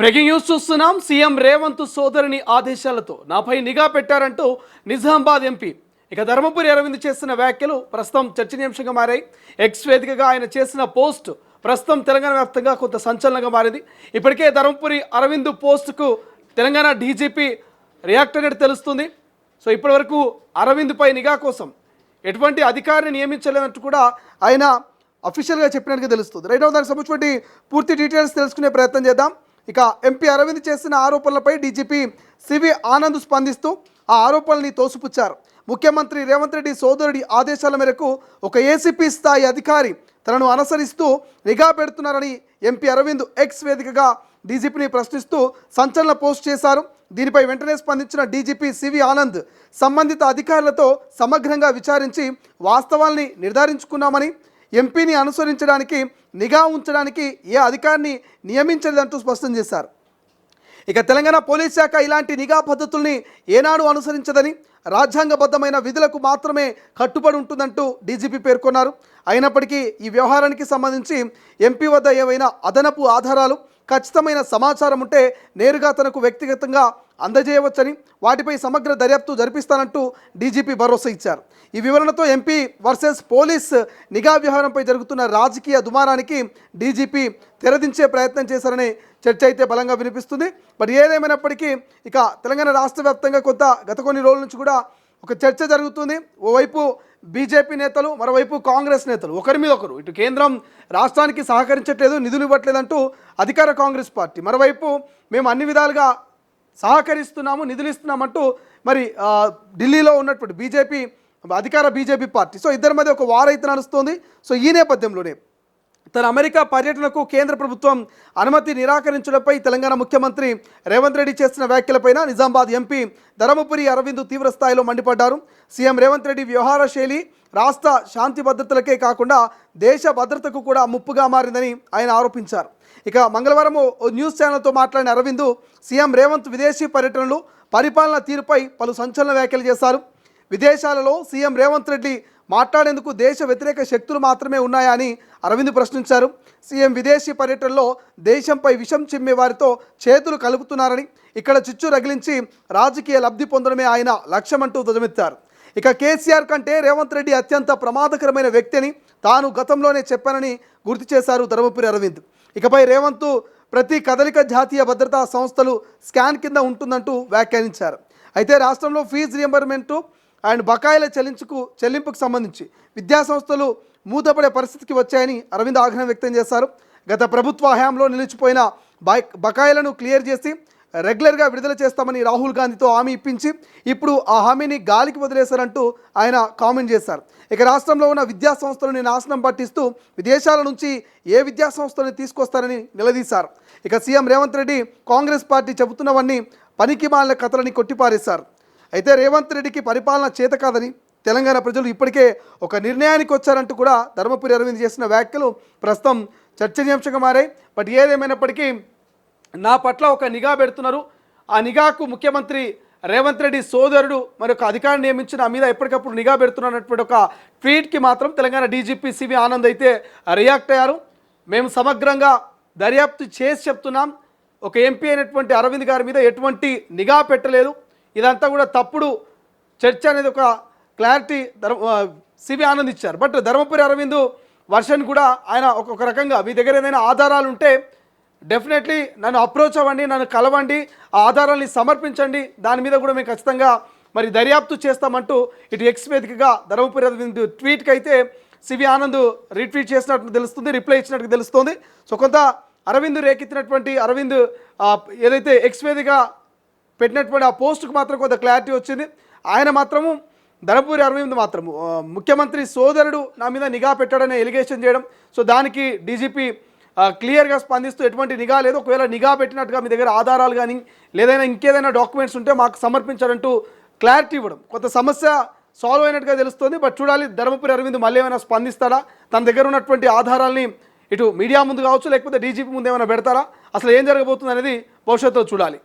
Breaking news చూస్తున్నాం. CM Revanth సోదరుని ఆదేశాలతో నాపై నిఘా పెట్టారంటూ నిజామాబాద్ ఎంపీ ఇక ధర్మపురి అరవింద్ చేసిన వ్యాఖ్యలు ప్రస్తుతం చర్చనీయాంశంగా మారాయి. ఎక్స్ వేదికగా ఆయన చేసిన పోస్ట్ ప్రస్తుతం తెలంగాణ వ్యాప్తంగా కొంత సంచలనంగా మారింది. ఇప్పటికే ధర్మపురి అరవింద్ పోస్టుకు తెలంగాణ డీజీపీ రియాక్ట్ అయినట్టు తెలుస్తుంది. సో ఇప్పటివరకు అరవింద్పై నిఘా కోసం ఎటువంటి అధికారిని నియమించలేదంటూ కూడా ఆయన అఫీషియల్గా చెప్పినట్టుగా తెలుస్తుంది. రైట్, దానికి సంబంధించి పూర్తి డీటెయిల్స్ తెలుసుకునే ప్రయత్నం చేద్దాం. ఇక ఎంపీ అరవింద్ చేసిన ఆరోపణలపై డీజీపీ సివి ఆనంద్ స్పందిస్తూ ఆ ఆరోపణల్ని తోసిపుచ్చారు. ముఖ్యమంత్రి రేవంత్ రెడ్డి సోదరుడి ఆదేశాల మేరకు ఒక ఏసీపీ స్థాయి అధికారి తనను అనుసరిస్తూ నిఘా పెడుతున్నారని ఎంపీ అరవింద్ ఎక్స్ వేదికగా డీజీపీని ప్రశ్నిస్తూ సంచలన పోస్ట్ చేశారు. దీనిపై వెంటనే స్పందించిన డీజీపీ సివి ఆనంద్ సంబంధిత అధికారులతో సమగ్రంగా విచారించి వాస్తవాల్ని నిర్ధారించుకున్నామని, ఎంపీని అనుసరించడానికి నిఘా ఉంచడానికి ఏ అధికారిని నియమించలేదంటూ స్పష్టం చేశారు. ఇక తెలంగాణ పోలీస్ శాఖ ఇలాంటి నిఘా పద్ధతుల్ని ఏనాడు అనుసరించదని, రాజ్యాంగబద్ధమైన విధులకు మాత్రమే కట్టుబడి ఉంటుందంటూ డీజీపీ పేర్కొన్నారు. అయినప్పటికీ ఈ వ్యవహారానికి సంబంధించి ఎంపీ వద్ద ఏవైనా అదనపు ఆధారాలు, ఖచ్చితమైన సమాచారం ఉంటే నేరుగా తనకు వ్యక్తిగతంగా అందజేయవచ్చని, వాటిపై సమగ్ర దర్యాప్తు జరిపిస్తానంటూ డీజీపీ భరోసా ఇచ్చారు. ఈ వివరణతో ఎంపీ వర్సెస్ పోలీస్ నిఘా వ్యవహారంపై జరుగుతున్న రాజకీయ దుమారానికి డీజీపీ తెరదించే ప్రయత్నం చేశారనే చర్చ అయితే బలంగా వినిపిస్తుంది. బట్ ఏదేమైనప్పటికీ ఇక తెలంగాణ రాష్ట్ర వ్యాప్తంగా గత కొన్ని రోజుల నుంచి కూడా ఒక చర్చ జరుగుతుంది. ఓవైపు బీజేపీ నేతలు, మరోవైపు కాంగ్రెస్ నేతలు ఒకరి మీద ఒకరు, ఇటు కేంద్రం రాష్ట్రానికి సహకరించట్లేదు, నిధులు ఇవ్వట్లేదంటూ అధికార కాంగ్రెస్ పార్టీ, మరోవైపు మేము అన్ని విధాలుగా సహకరిస్తున్నాము, నిధులు ఇస్తున్నామంటూ మరి ఢిల్లీలో ఉన్నటువంటి అధికార బీజేపీ పార్టీ. సో ఇద్దరి మధ్య ఒక వార్ అయితే నడుస్తోంది. సో ఈ నేపథ్యంలోనే తన అమెరికా పర్యటనకు కేంద్ర ప్రభుత్వం అనుమతి నిరాకరించడంపై తెలంగాణ ముఖ్యమంత్రి రేవంత్ రెడ్డి చేసిన వ్యాఖ్యలపైన నిజామాబాద్ ఎంపీ ధర్మపురి అరవింద్ తీవ్ర స్థాయిలో మండిపడ్డారు. సీఎం రేవంత్ రెడ్డి వ్యవహార శైలి రాష్ట్ర శాంతి భద్రతలకే కాకుండా దేశ భద్రతకు కూడా ముప్పుగా మారిందని ఆయన ఆరోపించారు. ఇక మంగళవారం న్యూస్ ఛానల్తో మాట్లాడిన అరవింద్ సీఎం రేవంత్ విదేశీ పర్యటనలు, పరిపాలన తీరుపై పలు సంచలన వ్యాఖ్యలు చేశారు. విదేశాలలో సీఎం రేవంత్ రెడ్డి మాట్లాడేందుకు దేశ వ్యతిరేక శక్తులు మాత్రమే ఉన్నాయా అని అరవింద్ ప్రశ్నించారు. సీఎం విదేశీ పర్యటనలో దేశంపై విషం చిమ్మే వారితో చేతులు కలుపుతున్నారని, ఇక్కడ చిచ్చు రగిలించి రాజకీయ లబ్ధి పొందడమే ఆయన లక్ష్యమంటూ ధ్వజమెత్తారు. ఇక కేసీఆర్ కంటే రేవంత్ రెడ్డి అత్యంత ప్రమాదకరమైన వ్యక్తి అని తాను గతంలోనే చెప్పానని గుర్తు చేశారు ధర్మపురి అరవింద్. ఇకపై రేవంత్ ప్రతి కదలిక జాతీయ భద్రతా సంస్థలు స్కాన్ కింద ఉంటుందంటూ వ్యాఖ్యానించారు. అయితే రాష్ట్రంలో ఫీజు రియంబర్మెంటు అండ్ బకాయిల చెల్లింపుకు సంబంధించి విద్యాసంస్థలు మూతపడే పరిస్థితికి వచ్చాయని అరవింద్ ఆగ్రహం వ్యక్తం చేశారు. గత ప్రభుత్వ హయాంలో నిలిచిపోయిన బకాయిలను క్లియర్ చేసి రెగ్యులర్గా విడుదల చేస్తామని రాహుల్ గాంధీతో హామీ ఇప్పించి ఇప్పుడు ఆ హామీని గాలికి వదిలేశారంటూ ఆయన కామెంట్ చేశారు. ఇక రాష్ట్రంలో ఉన్న విద్యా సంస్థలను నాశనం పట్టిస్తూ విదేశాల నుంచి ఏ విద్యా సంస్థలను తీసుకొస్తారని నిలదీశారు. ఇక సీఎం రేవంత్ రెడ్డి కాంగ్రెస్ పార్టీ చెబుతున్నవన్నీ పనికిమాలిన కథలని కొట్టిపారేశారు. అయితే రేవంత్ రెడ్డికి పరిపాలన చేత కాదని తెలంగాణ ప్రజలు ఇప్పటికే ఒక నిర్ణయానికి వచ్చారంటూ కూడా ధర్మపురి అరవింద్ చేసిన వ్యాఖ్యలు ప్రస్తుతం చర్చనీయాంశంగా మారాయి. బట్ ఏదేమైనప్పటికీ నా పట్ల ఒక నిఘా పెడుతున్నారు, ఆ నిఘాకు ముఖ్యమంత్రి రేవంత్ రెడ్డి సోదరుడు మరొక అధికారిని నియమించిన మీద ఎప్పటికప్పుడు నిఘా పెడుతున్నటువంటి ఒక ట్వీట్కి మాత్రం తెలంగాణ డీజీపీ సివి ఆనంద్ అయితే రియాక్ట్ అయ్యారు. మేము సమగ్రంగా దర్యాప్తు చేసి చెప్తున్నాం, ఒక ఎంపీ అయినటువంటి అరవింద్ గారి మీద ఎటువంటి నిఘా పెట్టలేదు, ఇదంతా కూడా తప్పుడు చర్చ అనేది ఒక క్లారిటీ సివి ఆనంద్ ఇచ్చారు. బట్ ధర్మపురి అరవింద్ వర్షన్ కూడా ఆయన ఒక రకంగా మీ దగ్గర ఏదైనా ఆధారాలు ఉంటే డెఫినెట్లీ నన్ను అప్రోచ్ అవ్వండి, నన్ను కలవండి, ఆ ఆధారాలని సమర్పించండి, దాని మీద కూడా మేము ఖచ్చితంగా మరి దర్యాప్తు చేస్తామంటూ ఇటు ఎక్స్ వేదికగా ధర్మపురి అరవింద్ ట్వీట్కి అయితే సివి ఆనంద్ రీట్వీట్ చేసినట్టు తెలుస్తుంది, రిప్లై ఇచ్చినట్టు తెలుస్తుంది. సో కొంత అరవింద్ రేకెత్తినటువంటి అరవింద్ ఏదైతే ఎక్స్ వేదిక పెట్టినటువంటి ఆ పోస్టుకు మాత్రం కొంత క్లారిటీ వచ్చింది. ఆయన మాత్రము ధర్మపురి అరవింద్ మాత్రము ముఖ్యమంత్రి సోదరుడు నా మీద నిఘా పెట్టాడనే ఎలిగేషన్ చేయడం. సో దానికి డీజీపీ క్లియర్గా స్పందిస్తూ ఎటువంటి నిఘా లేదు, ఒకవేళ నిఘా పెట్టినట్టుగా మీ దగ్గర ఆధారాలు కానీ లేదైనా ఇంకేదైనా డాక్యుమెంట్స్ ఉంటే మాకు సమర్పించాలంటూ క్లారిటీ ఇవ్వడం కొంత సమస్య సాల్వ్ అయినట్టుగా తెలుస్తుంది. బట్ చూడాలి ధర్మపురి అరవింద్ మళ్ళీ ఏమైనా స్పందిస్తాడా, తన దగ్గర ఉన్నటువంటి ఆధారాలని ఇటు మీడియా ముందు కావచ్చు లేకపోతే డీజీపీ ముందు ఏమైనా పెడతారా, అసలు ఏం జరగబోతుంది అనేది భవిష్యత్తులో చూడాలి.